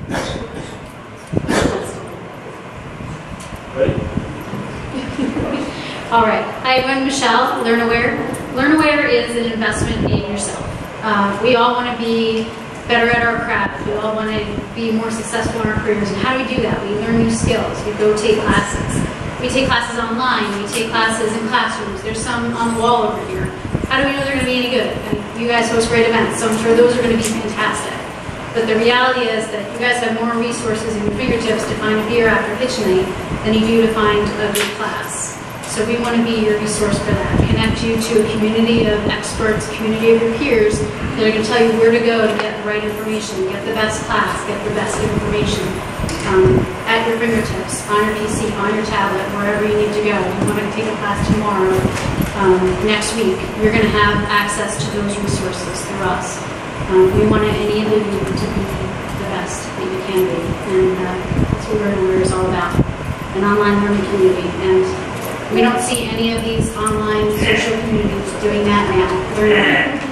Ready? All right. Hi, I'm Michelle, LearnAware. LearnAware is an investment in yourself. We all want to be better at our craft. We all want to be more successful in our careers. And how do we do that? We learn new skills. We go take classes. We take classes online. We take classes in classrooms. There's some on the wall over here. How do we know they're going to be any good? And you guys host great events, so I'm sure those are going to be fantastic. But the reality is that you guys have more resources at your fingertips to find a beer after pitch night than you do to find a good class. So we want to be your resource for that. Connect you to a community of experts, community of your peers that are going to tell you where to go to get the right information, get the best class, get the best information at your fingertips, on your PC, on your tablet, wherever you need to go. If you want to take a class tomorrow, next week, you're going to have access to those resources through us. We want any individual to be the best that you can be, and that's what LearnAware is all about, an online learning community. And we don't see any of these online social communities doing that now.